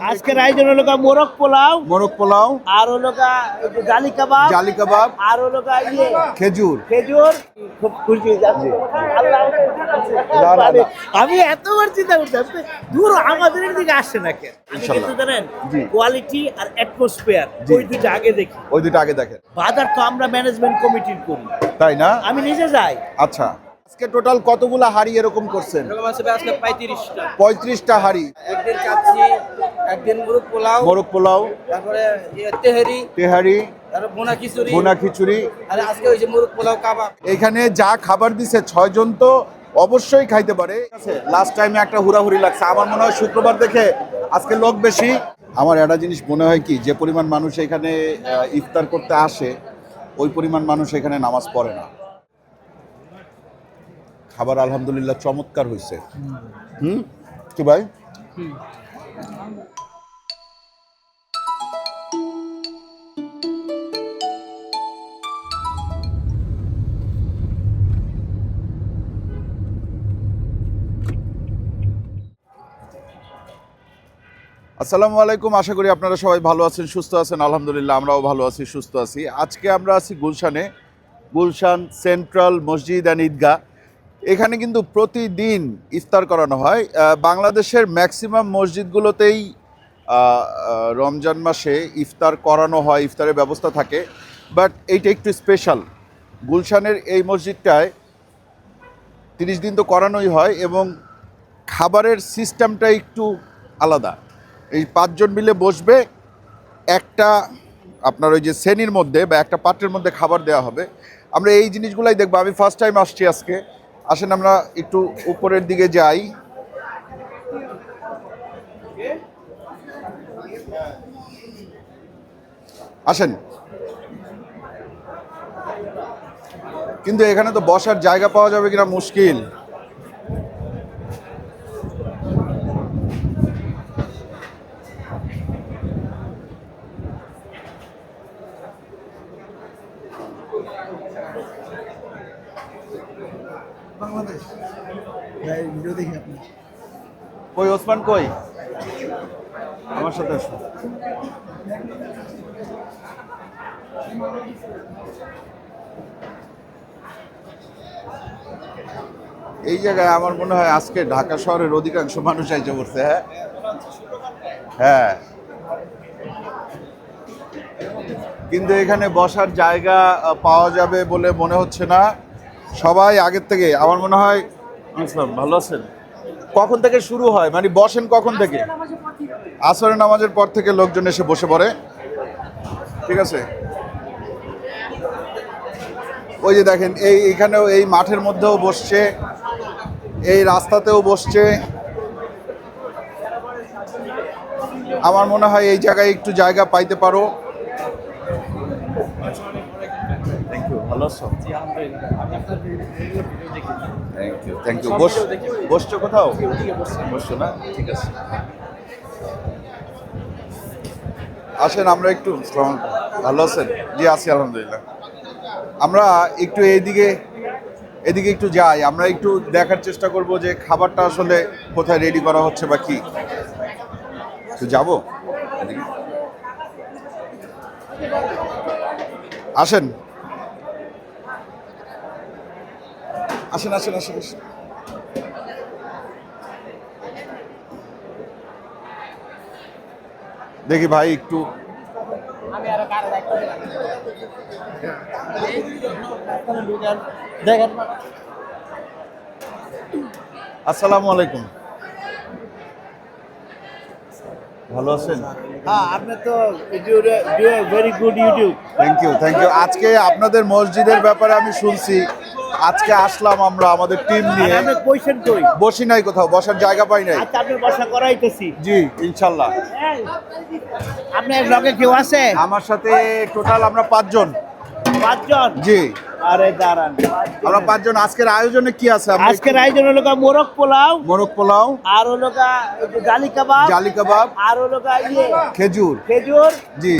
আজকের আয়োজন হলো মোরগ পোলাও আর হলো জালি কাবাব আর হলো খেজুর। খুব খুশি যাচ্ছে। আমি এতবার চিন্তা করছি দূর আমাদের দিকে আসছে না কেন। কিন্তু জানেন কোয়ালিটি আর অ্যাটমসফিয়ার ওই দুইটা আগে দেখেন। বাজার তো আমরা ম্যানেজমেন্ট কমিটির করি, তাই না? আমি নিজে যাই। আচ্ছা, আজকে টোটাল কতগুলা হাড়ি এরকম করছেন? আজকে 35টা। 35টা হাড়ি। একদিন কাচ্চি, একদিন মোরগ পোলাও, তারপরে তেহারি, তারপর বোনা খিচুড়ি, আর আজকে ওই যে মোরগ পোলাও কাবাব। এখানে যা খাবার দিছে 6 জন তো অবশ্যই খাইতে পারে। লাস্ট টাইমে একটা হুড়াহুড়ি লাগছে, আমার মনে হয় শুক্রবার দেখে আজকে লোক বেশি। আমার একটা জিনিস মনে হয় কি, যে পরিমাণ মানুষ এখানে ইফতার করতে আসে ওই পরিমাণ মানুষ এখানে নামাজ পড়ে না। খাবার আলহামদুলিল্লাহ চমৎকার হয়েছে। কি ভাই? আসসালামু আলাইকুম, আশা করি আপনারা সবাই ভালো আছেন, সুস্থ আছেন। আলহামদুলিল্লাহ আমরাও ভালো আছি, সুস্থ আছি। আজকে আমরা আছি গুলশান সেন্ট্রাল মসজিদ অ্যান্ড ঈদগাহ। এখানে কিন্তু প্রতিদিন ইফতার করানো হয়। বাংলাদেশের ম্যাক্সিমাম মসজিদগুলোতেই রমজান মাসে ইফতার করানো হয়, ইফতারের ব্যবস্থা থাকে, বাট এইটা একটু স্পেশাল। গুলশানের এই মসজিদটায় 30 দিন তো করানোই হয় এবং খাবারের সিস্টেমটা একটু আলাদা। এই 5 জন মিলে বসবে, একটা আপনার ওই যে শ্রেণীর মধ্যে বা একটা পাত্রের মধ্যে খাবার দেওয়া হবে। আমরা এই জিনিসগুলাই দেখবো। আমি ফার্স্ট টাইম আসছি আজকে। আসেন আমরা একটু উপরের দিকে যাই। আসেন। কিন্তু এখানে তো বসার জায়গা পাওয়া যাবে কিনা মুশকিল। বাংলাদেশ ভিডিও দেখি আপনি। কই ওসমান কই? আমার সাথে আসো। এই জায়গায় আমার মনে হয় আজকে ঢাকা শহরের অধিকাংশ মানুষ আইসে পড়ছে। হ্যাঁ, কিন্তু এখানে বসার জায়গা পাওয়া যাবে বলে মনে হচ্ছে না। সবাই আগের থেকে আমার মনে হয়। আসসালাম, ভালো আছেন? কখন থেকে শুরু হয়, মানে বসেন কখন থেকে? আসরের নামাজের পর থেকে লোকজন এসে বসে পড়ে। ঠিক আছে, ওই যে দেখেন এইখানেও, এই মাঠের মধ্যেও বসছে, এই রাস্তাতেও বসছে। আমার মনে হয় এই জায়গায় একটু জায়গা পাইতে পারো। ভালো আছো? Thank you. বসছো কোথাও? বসছো না? ঠিক আছে, আসেন আমরা একটু। ভালো আছেন? জি আছি আলহামদুলিল্লাহ। আমরা একটু এদিকে একটু যাই, আমরা একটু দেখার চেষ্টা করব যে খাবারটা আসলে কোথায় রেডি করা হচ্ছে বা কি। তো যাবো, আসেন আসেন আসেন আসেন আসেন। দেখি ভাই একটু। আসসালামু আলাইকুম, ভালো আছেন? হ্যাঁ, আপনি তো very good YouTube. Thank you. আজকে আপনাদের মসজিদের ব্যাপারে আমি শুনছি, আজকে আসলাম আমরা আমাদের টিম নিয়ে। আপনি কইছেন কই? বসি নাই কোথাও, বসার জায়গা পাই নাই। আচ্ছা, আপনি বসা করাইতেছি। জি ইনশাল্লাহ। আপনার লগে কেউ আছে? আমার সাথে টোটাল আমরা 5 জন। 5 জন? জি। আরে দাঁড়ান, আমরা 5 জন। আজকের আয়োজনে কি আছে? আজকের আয়োজন হলো মোরগ পোলাও আর হলো জালি কাবাব আর হলো খেজুর। খেজুর, জি।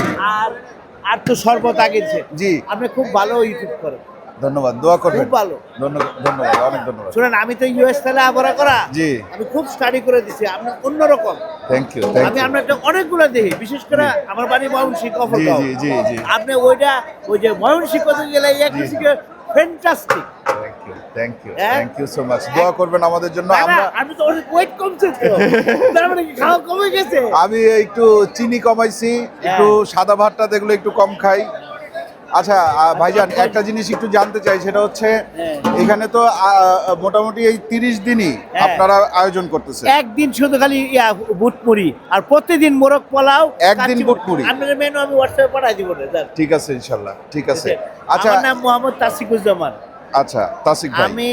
আর তো শরবত আগেছে। জি। আপনি খুব ভালো ইউটিউব করেন। ধন্যবাদ, দোয়া করবেন। খুব ভালো। ধন্যবাদ, অনেক ধন্যবাদ। শুনেন, আমি তো ইউএস থেকে আবরা করা, জি, আমি খুব স্টাডি করে দিছি। আপনি অন্যরকম। Thank you. আমি আপনার অনেকগুলো দেখি, বিশেষ করে আমার বাড়ি ময়মনসিংহ জি জি জি জি, আপনি ওই যে ময়মনসিংহ করতে গেলে fantastic. Thank you so much. দোয়া করবেন আমাদের জন্য। আমি তো অনেক ওয়েট কমছে তো, তার মানে কি খাওয়া কমে গেছে? আমি একটু চিনি কমাইছি, একটু সাদা ভাতটা দেখলে একটু কম খাই। আচ্ছা ভাইজান, একটা জিনিস একটু জানতে চাই, সেটা হচ্ছে এখানে তো মোটামুটি এই 30 দিনই আপনারা আয়োজন করতেছেন। একদিন শুধু খালি বুটমুড়ি, আর প্রতিদিন মোরগ পোলাও, একদিন বুটমুড়ি। আপনার মেনু আমি হোয়াটসঅ্যাপে পাঠাই দিব। ঠিক আছে, ইনশাআল্লাহ, ঠিক আছে। আচ্ছা, আমার নাম মোহাম্মদ তাসিকুজ্জামান। আচ্ছা তাসিক ভাই, আমি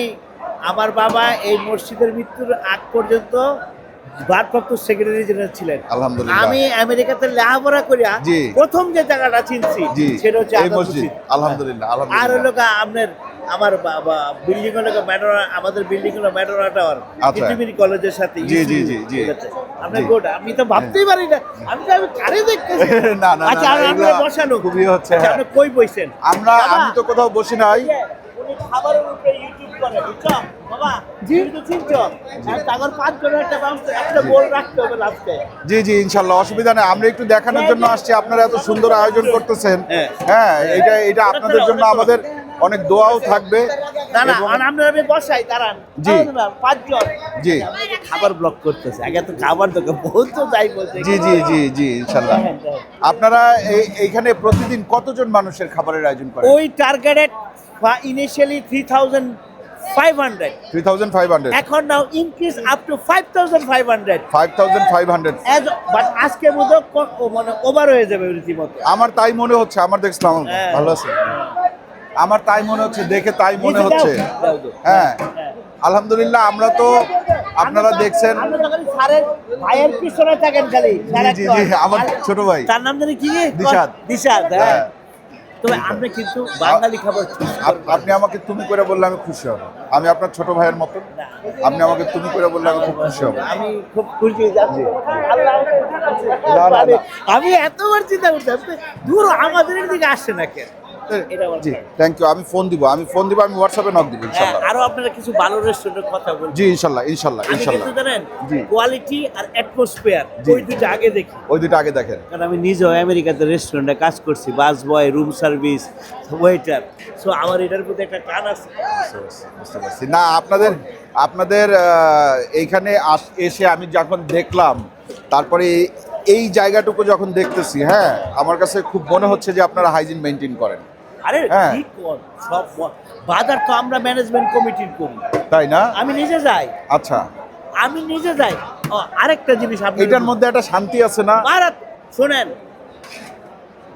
আমার বাবা এই মসজিদের মৃত্যুর আগ পর্যন্ত ভারপ্রাপ্ত সেক্রেটারি জেনারেল ছিলেন। আলহামদুলিল্লাহ। আমি আমেরিকাতে লেখাপড়া করিয়া প্রথম যে জায়গাটা চিনছি সেটা হচ্ছে এই মসজিদ। আলহামদুলিল্লাহ, আর হলো আপনার আমার বিল্ডিং হলো ম্যাডোনা, আমাদের বিল্ডিং হলো ম্যাডোনা টাওয়ার, পৃথিবীর কলেজের সাথে। জি জি জি জি, আপনার গোড আমি তো ভাবতেই পারি না, আমি কারে দেখতেছি। না না, আচ্ছা, আমরা বসানো খুবই হচ্ছে। আপনি কই বইছেন? আমি তো কোথাও বসি নাই। উনি খাবারের উপরে ইউটিউব করে, বুঝছো বাবা? জি তো চিনছো, তাগর 5 জনের একটা বল রাখতে হবে লাস্টে। জি জি, ইনশাআল্লাহ, অসুবিধা নেই। আমরা একটু দেখানোর জন্য আসছি, আপনারা এত সুন্দর আয়োজন করতেছেন। হ্যাঁ, এটা আপনাদের জন্য আমাদের অনেক দোয়াও থাকবে। না না, আমরা বসাই দাঁড়ান। জি 5 জন। জি, খাবার ব্লক করতেছে, আগে তো খাবার দোকান বহুত তো যাই বলতে। জি জি জি জি, ইনশাআল্লাহ। আপনারা এইখানে প্রতিদিন কতজন মানুষের খাবারের আয়োজন করেন? ওই টার্গেটেড ইনিশিয়ালি 3,500 এখন নাও ইনক্রিজ আপ টু 5,500 বাট আজকে মানে ওভার হয়ে যাবে রীতিমতো। আমার তাই মনে হচ্ছে। আমার দেখলাম ভালো আছে, আমার তাই মনে হচ্ছে, দেখে তাই মনে হচ্ছে। হ্যাঁ, আলহামদুলিল্লাহ। আমরা তো আপনারা দেখছেন, ভাইয়ের পিছনে থাকেন খালি। জি জি, আমার ছোট ভাই, তার নাম জানি কি? দিশাদ। হ্যাঁ, তবে আমরা কিন্তু বাঙালি খাবার। আপনি আমাকে তুমি করে বললে আমি খুশি হব। আমি আপনার ছোট ভাইয়ের মতন, আপনি আমাকে তুমি করে বললে আমি খুব খুশি হব। আমি খুব খুশি যাচ্ছি। আমি এতবার চিন্তা করছি, দূর আমাদের দিকে আসছে না কেন? জি, থ্যাংক ইউ। আমি ফোন দিব, আমি হোয়াটসঅ্যাপে নক দিব ইনশাআল্লাহ। আরো আপনারা কিছু ভালো রেস্টুরেন্টের কথা বলুন। জি, ইনশাআল্লাহ ইনশাআল্লাহ ইনশাআল্লাহ। কিন্তু জানেন, কোয়ালিটি আর অ্যাটমসফিয়ার ওই দুটো আগে দেখি। ওই দুটো আগে দেখেন। কারণ আমি নিজেও আমেরিকাতে রেস্টুরেন্টে কাজ করছি, বাস বয়, রুম সার্ভিস, ওয়েটার। সো আমার এটার প্রতি একটা টান আছে। বুঝতে পারছি। না, আপনাদের এইখানে এসে আমি যখন দেখলাম, তারপরে এই জায়গাটুকু যখন দেখতেছি, হ্যাঁ, আমার কাছে খুব মনে হচ্ছে যে আপনারা হাইজিন মেনটেন করেন। আরে ঠিক সব বাজার তো আমরা ম্যানেজমেন্ট কমিটির করি, তাই না? আমি নিজে যাই। আচ্ছা, আমি নিজে যাই। আরেকটা জিনিস, আপনি এটার মধ্যে একটা শান্তি আছে না? শোনেন,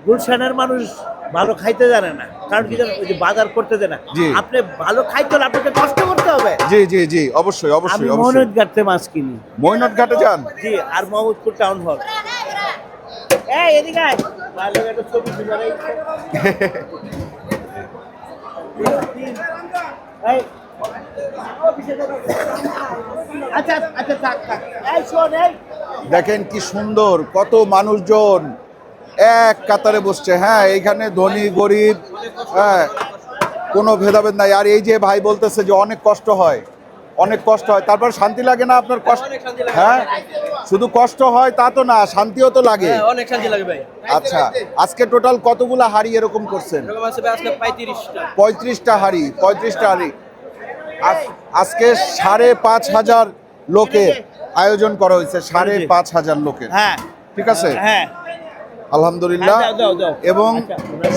গুলশানের মানুষ ভালো খাইতে জানে না, কারণ কি জানেন, ওই যে বাজার করতে দেয় না। আপনি ভালো খাইতে হলে আপনাকে কষ্ট করতে হবে। জি জি জি, অবশ্যই অবশ্যই। আমি ময়নট ঘাটে মাছ কিনি। ময়নট ঘাটে যান? জি, আর মোহাম্মদপুর টাউন হল। এই এদিকে আয়, ভালো একটা ছবি তুলে এই। আচ্ছা আচ্ছা, থাক থাক। এই শোন, এই দেখেন কি সুন্দর, কত মানুষজন এক কাতারে বসছে। হ্যাঁ, এইখানে ধনী গরিব, হ্যাঁ, কোনো ভেদাভেদ নাই। আর এই যে ভাই বলতেছে যে অনেক কষ্ট হয়, অনেক কষ্ট হয়, তারপর শান্তি লাগে না আপনার? কষ্ট, হ্যাঁ, শুধু কষ্ট হয় তা তো না, শান্তিও তো লাগে। অনেক শান্তি লাগে ভাই। আচ্ছা, আজকে টোটাল কতগুলা হাড়ি এরকম করছেন? আজকে 35টা হাড়ি। 35টা হাড়ি। আজকে 5,500 লোকের আয়োজন করা হয়েছে। 5,500 লোকের। হ্যাঁ, ঠিক আছে। হ্যাঁ, আলহামদুলিল্লাহ। এবং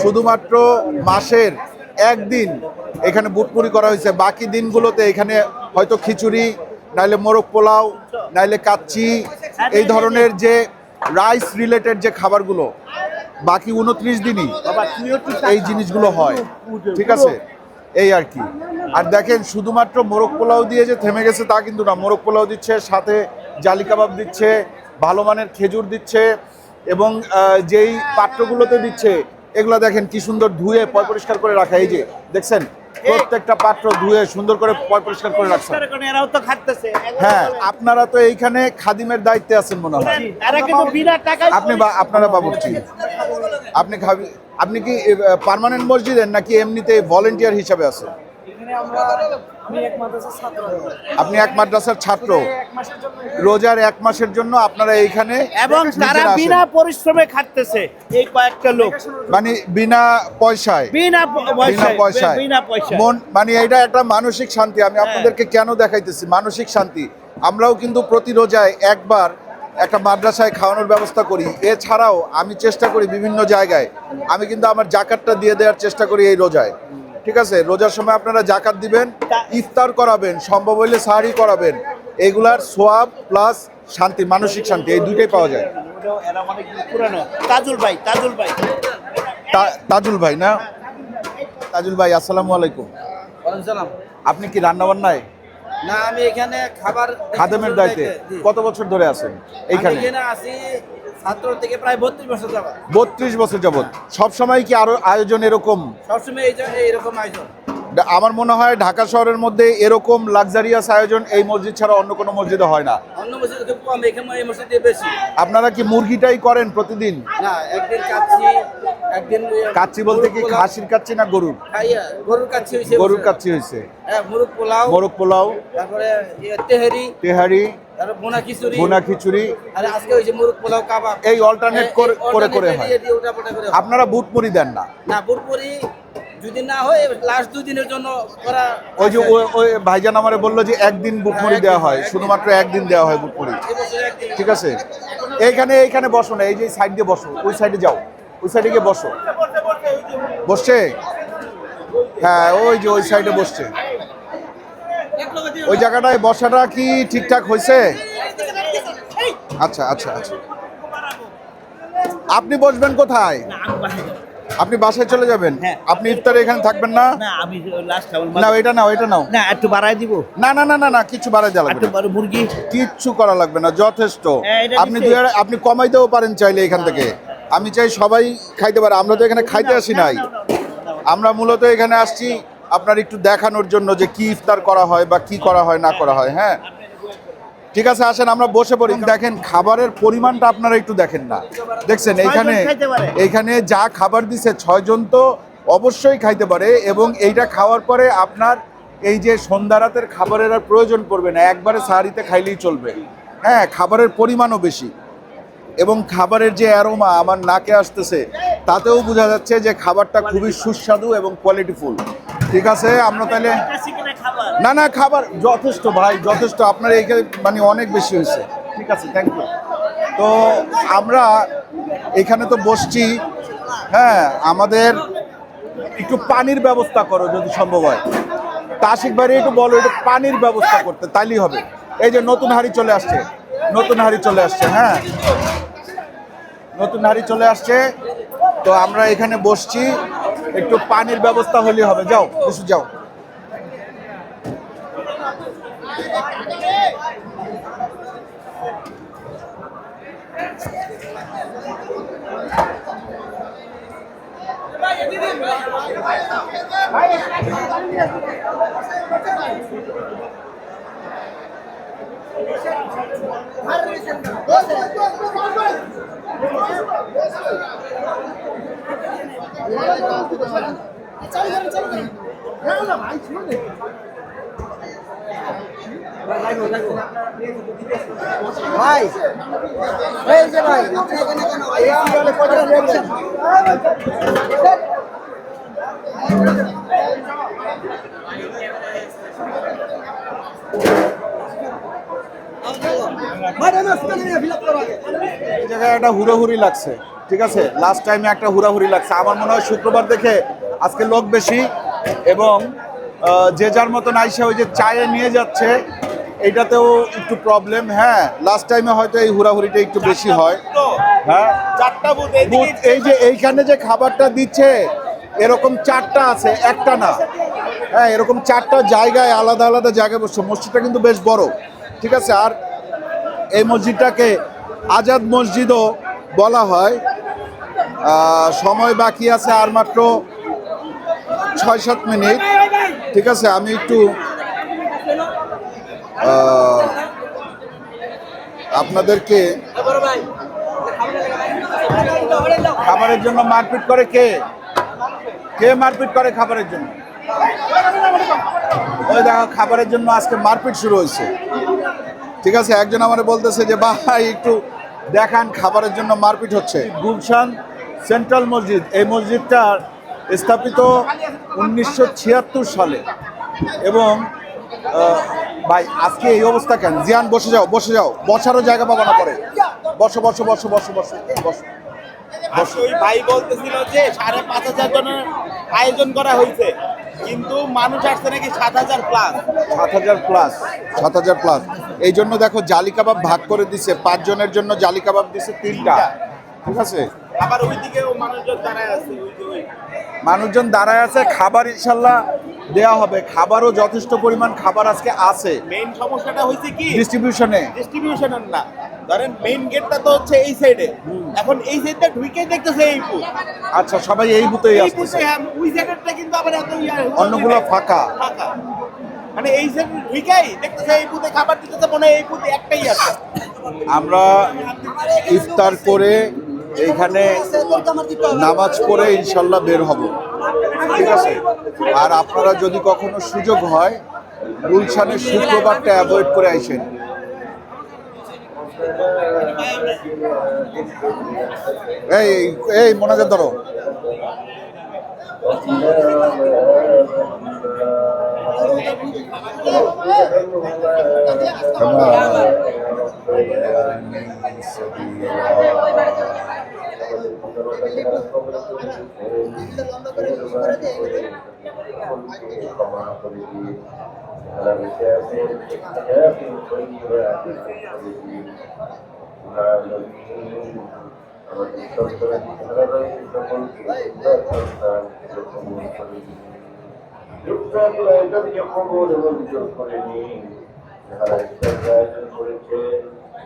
শুধুমাত্র মাসের একদিন এখানে বুটপুরি করা হয়েছে। বাকি দিনগুলোতে এখানে হয়তো খিচুড়ি, নাইলে মোরগ পোলাও, নাইলে কাচ্চি, এই ধরনের যে রাইস রিলেটেড যে খাবারগুলো, বাকি 29 দিনই এই জিনিসগুলো হয়। ঠিক আছে, এই আর কি। আর দেখেন, শুধুমাত্র মোরগ পোলাও দিয়ে যে থেমে গেছে তা কিন্তু না। মোরগ পোলাও দিচ্ছে, সাথে জালি কাবাব দিচ্ছে, ভালো মানের খেজুর দিচ্ছে, এবং যেই পাত্রগুলোতে দিচ্ছে এগুলো দেখেন কি সুন্দর ধুয়ে পয় পরিষ্কার করে রাখা। এই যে দেখছেন, প্রত্যেকটা পাত্র ধুয়ে সুন্দর করে পয় পরিষ্কার করে রাখছে। হ্যাঁ, আপনারা তো এইখানে খাদিমের দায়িত্বে আছেন মনে হয়। আপনারা বাবুর্চি, আপনি আপনি কি পার্মানেন্ট মসজিদের নাকি এমনিতে ভলেন্টিয়ার হিসাবে আছে? আপনি এক মাদ্রাসার ছাত্র, রোজার 1 মাসের জন্য আপনারা এইখানে এবং তারা বিনা পরিশ্রমে খাটতেছে এই কয়েকটা লোক, মানে বিনা পয়সায় মন, মানে এটা একটা মানসিক শান্তি। আমি আপনাদেরকে কেন দেখাইতেছি মানসিক শান্তি, আমরাও কিন্তু প্রতি রোজায় একবার একটা মাদ্রাসায় খাওয়ানোর ব্যবস্থা করি। এছাড়াও আমি চেষ্টা করি বিভিন্ন জায়গায়, আমি কিন্তু আমার জাকাতটা দিয়ে দেওয়ার চেষ্টা করি এই রোজায়। ঠিক আছে, রোজার সময় আপনারা জাকাত দিবেন, ইফতার করাবেন, সম্ভব হইলে সাহারি করাবেন। এগুলার সোয়াব প্লাস শান্তি, মানসিক শান্তি, এই দুইটাই পাওয়া যায়। তাজুল ভাই না, তাজুল ভাই আসসালামু আলাইকুম। আপনি কি রান্না বান্নায়? না, আমি এখানে খাদেমের দায়িত্বে কত বছর ধরে আছেন এইখানে? আছি ছাত্র থেকে প্রায় 32 বছর যাবত। 32 বছর যাবত। সবসময় কি আরো আয়োজন এরকম? সবসময় এইরকম আয়োজন। আমার মনে হয় ঢাকা শহরের মধ্যে এরকম লাক্সারিয়াস আয়োজন এই মসজিদ ছাড়া অন্য কোনো মসজিদে হয় না। অন্য মসজিদে খুব কম, এখানে এই মসজিদে বেশি। আপনারা কি মুরগিটাই করেন প্রতিদিন? না, একদিন কাচ্চি, একদিন কাচ্চি বলতে কি খাসির কাচ্চি না গরুর? গরুর কাচ্চি হইছে। গরুর কাচ্চি হইছে। হ্যাঁ, মোরগ পোলাও, তারপরে তেহারি, তারপর বোনা খিচুড়ি, আর আজকে হইছে মোরগ পোলাও কাবাব। এই অল্টারনেট করে হয়। আপনারা বুট মুড়ি দেন না? না, বুট মুড়ি যদি না হয় লাস্ট 2 দিনের জন্য করা। ওই যে ওই ভাইজান আমারে বললো যে একদিন বুট মুড়ি দেওয়া হয়, শুধুমাত্র একদিন দেওয়া হয় বুট মুড়ি। ঠিক আছে, এইখানে বসো না, এই যে সাইড দিয়ে বসো, ওই সাইডে যাও, ওই সাইডে গিয়ে বসো। বসছে? হ্যাঁ, ওই যে ওই সাইডে বসছে। ওই জায়গাটায় বসাটা কি ঠিকঠাক হয়েছে? আচ্ছা আচ্ছা আচ্ছা। আপনি বসবেন কোথায়? আপনি বাসায় চলে যাবেন? আপনি ইফতারে এখানে থাকবেন না? না, এটা নাও, এটা নাও। না, একটু বাড়াই দিব। না না না না না, কিছু বাড়াই দেওয়া লাগবে না। মুরগি কিচ্ছু করা লাগবে না, যথেষ্ট। আপনি কমাইতেও পারেন চাইলে এখান থেকে। আমি চাই সবাই খাইতে পারে। আমরা তো এখানে খাইতে আসি নাই, আমরা মূলত এখানে আসছি আপনার একটু দেখানোর জন্য যে কি ইফতার করা হয় বা কি করা হয় না করা হয়। হ্যাঁ, ঠিক আছে, আসেন আমরা বসে পড়ি। দেখেন খাবারের পরিমাণটা আপনারা একটু দেখেন না, দেখছেন এইখানে যা খাবার দিছে 6 জন তো অবশ্যই খাইতে পারে। এবং এইটা খাওয়ার পরে আপনার এই যে সন্ধ্যা রাতের খাবারের আর প্রয়োজন পড়বে না, একবারে সাহারিতে খাইলেই চলবে। হ্যাঁ, খাবারের পরিমাণও বেশি এবং খাবারের যে অ্যারোমা আমার নাকে আসতেছে, তাতেও বোঝা যাচ্ছে যে খাবারটা খুবই সুস্বাদু এবং কোয়ালিটিফুল। ঠিক আছে, আমরা তাহলে না না, খাবার যথেষ্ট ভাই, যথেষ্ট। আপনার এইখানে মানে অনেক বেশি হয়েছে। ঠিক আছে, থ্যাংক ইউ। তো আমরা এখানে তো বসছি। হ্যাঁ, আমাদের একটু পানির ব্যবস্থা করো যদি সম্ভব হয়। তাশিক ভাই একটু বলো একটু পানির ব্যবস্থা করতে, তাইলেই হবে। এই যে নতুন হাঁড়ি চলে আসছে, নতুন হাঁড়ি চলে আসছে। হ্যাঁ, নতুন হাঁড়ি চলে আসছে। তো আমরা এখানে বসছি, একটু পানির ব্যবস্থা হলেই হবে। যাও, বসে যাও। ভাই, এই যে ভাই, আপনি এখানে কেন ভাই? এই সিরিয়ালে কত রিঅ্যাকশন? এই জায়গায় একটা হুড়োহুড়ি লাগছে। ঠিক আছে, লাস্ট টাইমে একটা হুড়াহুড়ি লাগছে। আমার মনে হয় শুক্রবার দেখে আজকে লোক বেশি এবং যে যার মতন আইসা ওই যে চায়ে নিয়ে যাচ্ছে, এইটাতেও একটু প্রবলেম। হ্যাঁ, লাস্ট টাইমে হয়তো এই হুড়াহুড়িটা একটু বেশি হয়। হ্যাঁ, 4টা বুথ। এই যে এইখানে যে খাবারটা দিচ্ছে এরকম 4টা আছে, একটা না। হ্যাঁ, এরকম 4টা জায়গায় আলাদা আলাদা জায়গায় বসছে। মসজিদটা কিন্তু বেশ বড়। ঠিক আছে, আর এই মসজিদটাকে আজাদ মসজিদও বলা হয়। সময় বাকি আছে আর মাত্র 6-7 মিনিট। ঠিক আছে, আমি একটু আপনাদেরকে খাবারের জন্য মারপিট করে কে? কে মারপিট করে খাবারের জন্য? ওই দেখো খাবারের জন্য আজকে মারপিট শুরু হয়েছে। ঠিক আছে, একজন আমারে বলতেছে যে ভাই একটু দেখান খাবারের জন্য মারপিট হচ্ছে। গুলশান সেন্ট্রাল মসজিদ, এই মসজিদটা স্থাপিত 1976 সালে এবং ভাই আজকে এই অবস্থা কেন? জিয়ান বসে যাও, বসে যাও, বসারও জায়গা পাবো না পরে। বসো বসো বসো বসো বসো বসো। ওই ভাই বলতেছিল যে 5,500 জনের আয়োজন করা হয়েছে, কিন্তু মানুষ আসছে নাকি 7,000 প্লাস। 7,000 plus, 7,000 plus. এই জন্য দেখো জালি কাবাব ভাগ করে দিছে, 5 জনের জন্য জালি কাবাব দিছে 3টা। ঠিক আছে, আবার ওইদিকেও মানুষজন দাঁড়ায় আছে, মানুষজন দাঁড়ায় আছে। খাবার ইনশাল্লাহ দেয়া হবে, খাবারও যথেষ্ট পরিমাণ খাবার আজকে আছে। মেইন সমস্যাটা হয়েছে কি ডিস্ট্রিবিউশনের না, ধরেন মেইন গেটটা তো হচ্ছে এই সাইডে, এখন এই সাইডটা ঢুকে দেখতেছে এই বুথ। আচ্ছা, সবাই এই বুথেই এই আসতেছে, বুথে ওই জায়গাটা কিন্তু আবার এত অন্যগুলো ফাঁকা। ফাঁকা, মানে এই সাইডে ঢুকেই দেখতেছে এই বুথে খাবার দিতেছে, মনে হয় এই বুথে একটাই আছে। আমরা ইফতার করে এইখানে নামাজ পড়ে ইনশাল্লাহ বের হব। ঠিক আছে, আর আপনারা যদি কখনো সুযোগ হয় গুলশানের শুক্রবারটা অ্যাভয়েড করে আইসেন। এই এই মোনাজাত ধরো।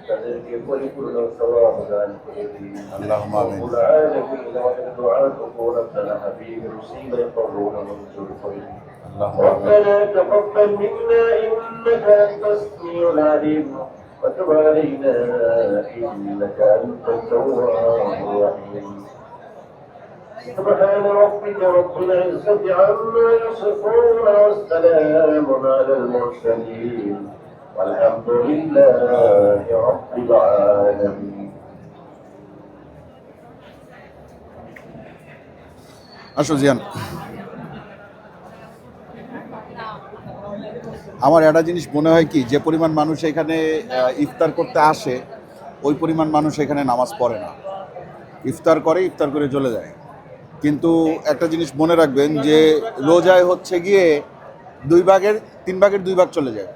তাদেরকে পরিপূর্ণ সওয়াব দান করে দিন। আল্লাহুম্মা আমিন। ربنا تقبل منا إنك أنت السميع العليم وتب علينا إنك أنت التواب الرحيم. سبحان ربك رب العزة عما يصفون والسلام على المرسلين والحمد لله رب العالمين. আসো জিয়ান, আমার একটা জিনিস মনে হয় কি, যে পরিমাণ মানুষ এখানে ইফতার করতে আসে ওই পরিমাণ মানুষ এখানে নামাজ পড়ে না। ইফতার করে চলে যায়। কিন্তু একটা জিনিস মনে রাখবেন যে রোজায় হচ্ছে গিয়ে 3 ভাগের 2 ভাগ চলে যায়।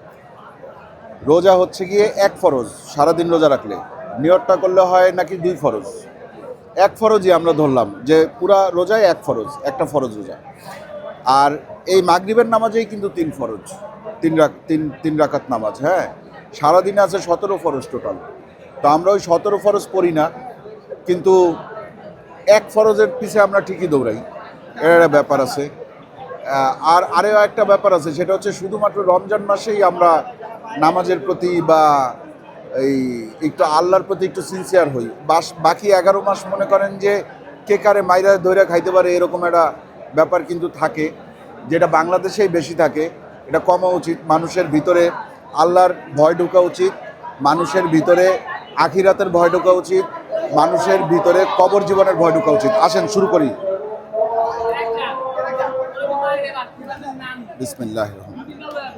রোজা হচ্ছে গিয়ে 1 ফরজ, সারাদিন রোজা রাখলে নিয়তটা করলে হয় নাকি 2 ফরজ। 1 ফরজই আমরা ধরলাম যে পুরা রোজায় 1 ফরজ, একটা ফরজ রোজা। আর এই মাগরিবের নামাজেই কিন্তু 3 ফরজ, 3 রাকাত নামাজ। হ্যাঁ, সারাদিনে আছে 17 ফরজ টোটাল। তো আমরা ওই 17 ফরজ পড়ি না, কিন্তু 1 ফরজের পিছে আমরা ঠিকই দৌড়াই। এর একটা ব্যাপার আছে। আর আরও একটা ব্যাপার আছে, সেটা হচ্ছে শুধুমাত্র রমজান মাসেই আমরা নামাজের প্রতি বা এই একটু আল্লাহর প্রতি একটু সিনসিয়ার হই। বাকি 11 মাস মনে করেন যে কে কারে মাইরা দইরা খাইতে পারে এরকম একটা ব্যাপার কিন্তু থাকে, যেটা বাংলাদেশেই বেশি থাকে। এটা কমা উচিত। মানুষের ভিতরে আল্লাহর ভয় ঢোকা উচিত, মানুষের ভিতরে আখিরাতের ভয় ঢোকা উচিত, মানুষের ভিতরে কবর জীবনের ভয় ঢোকা উচিত। আসেন শুরু করি। বিসমিল্লাহির রহমানির রহিম।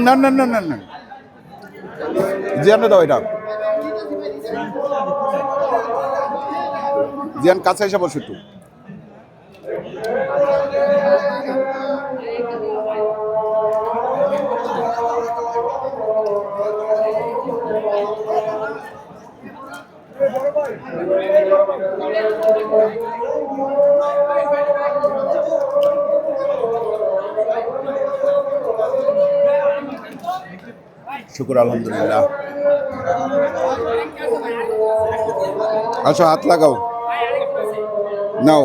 না না না না না, জিয়ান দাও এটা। জিয়ান কাছে এসে বসে একটু। শুকুর আলহামদুলিল্লাহ। আচ্ছা, হাত লাগাও, নাও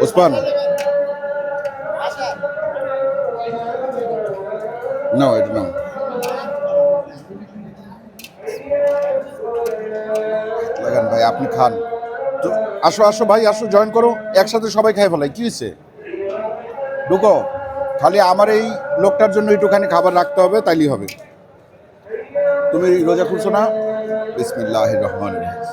ওসমান। নাও এটা নাও। লাগান ভাই, আপনি খান তো। আসো আসো ভাই, আসো, জয়েন করো, একসাথে সবাই খাই ফেলাই। কি হয়েছে, ঢুকো। খালি আমার এই লোকটার জন্য একটুখানি খাবার রাখতে হবে, তাইলেই হবে। তুমি রোজা খুলছো না? বিসমিল্লাহির রহমানির রহিম।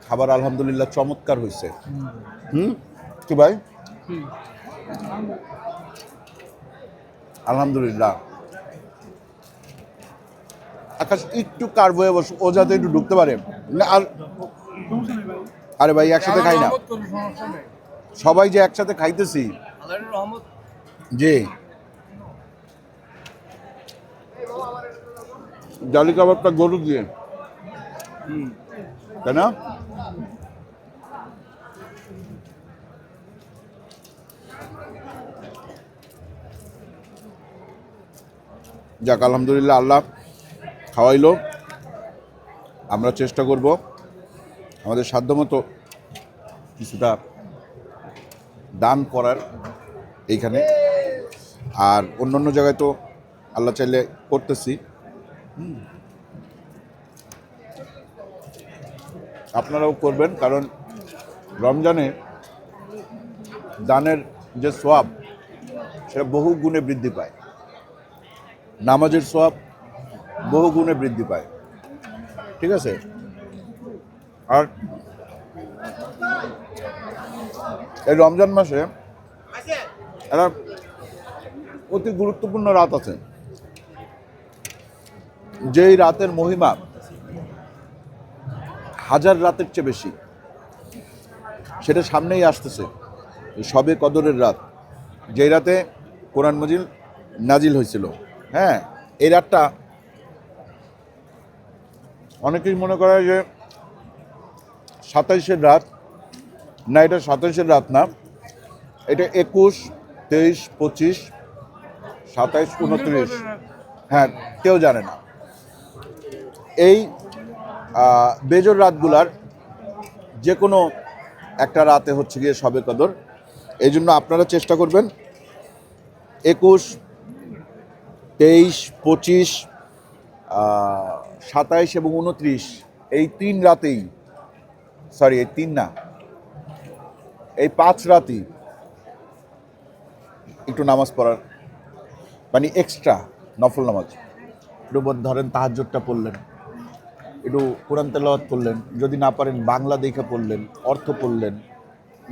খাবার আলহামদুলিল্লাহ চমৎকার হয়েছে। কি ভাই, আলহামদুলিল্লাহ। আকাশ একটু কার বয়ে বস, ও যাতে একটু ঢুকতে পারে না। আর আরে ভাই একসাথে খাই না, সবাই যে একসাথে খাইতেছি। জি, জালি কাবাবটা গরু দিয়ে, তাই না? যাক, আলহামদুলিল্লাহ, আল্লাহ খাওয়াইলো। আমরা চেষ্টা করব আমাদের সাধ্যমতো কিছুটা দান করার এইখানে। আর অন্য জায়গায় তো আল্লাহ চাইলে করতেছি। আপনারাও করবেন, কারণ রমজানে দানের যে সওয়াব সেটা বহু গুণে বৃদ্ধি পায়। নামাজের সওয়াব বহু গুণে বৃদ্ধি পায়, ঠিক আছে? আর এই রমজান মাসে একটা অতি গুরুত্বপূর্ণ রাত আছে, যেই রাতের মহিমা হাজার রাতের চেয়ে বেশি। সেটা সামনেই আসতেছে, শবে কদরের রাত, যেই রাতে কোরআন মজিদ নাজিল হয়েছিল। হ্যাঁ, এই রাতটা অনেকেই মনে করে যে 27-এর রাত, না, এটা 27-এর রাত না, এটা 21, 23, 25, 27, 29, হ্যাঁ, কেউ জানে না। এই বেজোর রাতগুলার যে কোনো একটা রাতে হচ্ছে গিয়ে শবে কদর। এই জন্য আপনারা চেষ্টা করবেন 21, 23, 25, 27 এবং 29 এই 3 রাতেই, সরি এই 3 না, এই 5 রাতেই একটু নামাজ পড়ার, মানে এক্সট্রা নফল নামাজ। একটু ধরেন তাহাজ্জুদটা পড়লেন, একটু কোরআন তেলাওয়াত করলেন, যদি না পারেন বাংলা দেখে পড়লেন, অর্থ পড়লেন,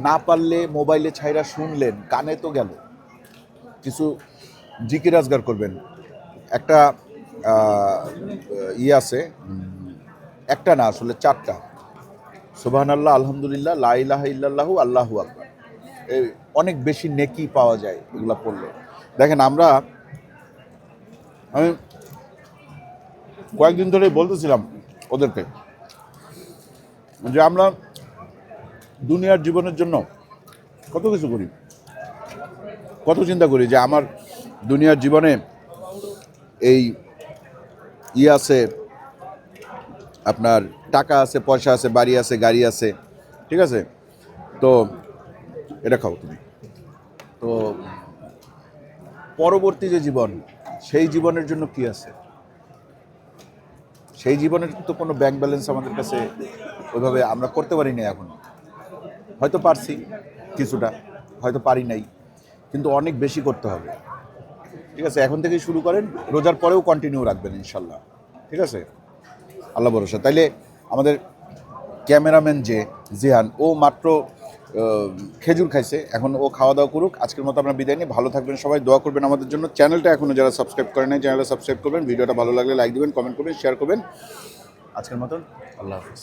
না পারলে মোবাইলে ছাইরা শুনলেন, কানে তো গেল। কিছু জিকির আজগার করবেন। একটা আছে, একটা না আসলে 4টা, সুবহানাল্লাহ, আলহামদুলিল্লাহ, লা ইলাহা ইল্লাল্লাহু, আল্লাহু আকবার। এই অনেক বেশি নেকি পাওয়া যায় এগুলো পড়লে। দেখেন, আমি কয়েকদিন ধরে বলতেছিলাম ওদেরকে যে আমরা দুনিয়ার জীবনের জন্য কত কিছু করি, কত চিন্তা করি যে আমার দুনিয়ার জীবনে এই আছে, আপনার টাকা আছে, পয়সা আছে, বাড়ি আছে, গাড়ি আছে, ঠিক আছে? তো এটা খাও তুমি। তো পরবর্তী যে জীবন, সেই জীবনের জন্য কি আছে? সেই জীবনের তো কোনো ব্যাংক ব্যালেন্স আমাদের কাছে ওইভাবে আমরা করতে পারি না এখনো। হয়তো পারছি কিছুটা, হয়তো পারি নাই, কিন্তু অনেক বেশি করতে হবে, ঠিক আছে? এখন থেকেই শুরু করেন, রোজার পরেও কন্টিনিউ রাখবেন ইনশাল্লাহ, ঠিক আছে? আল্লাহ ভরসা। তাইলে আমাদের ক্যামেরাম্যান যে জিহান, ও মাত্র খেজুর খাইছে, এখন ও খাওয়া দাওয়া করুক। আজকের মতো আমরা বিদায় নিই। ভালো থাকবেন সবাই, দোয়া করবেন আমাদের জন্য। চ্যানেলটা এখনও যারা সাবস্ক্রাইব করেন নাই, চ্যানেলটা সাবস্ক্রাইব করবেন। ভিডিওটা ভালো লাগলে লাইক দিবেন, কমেন্ট করবেন, শেয়ার করবেন। আজকের মতন আল্লাহ হাফিজ।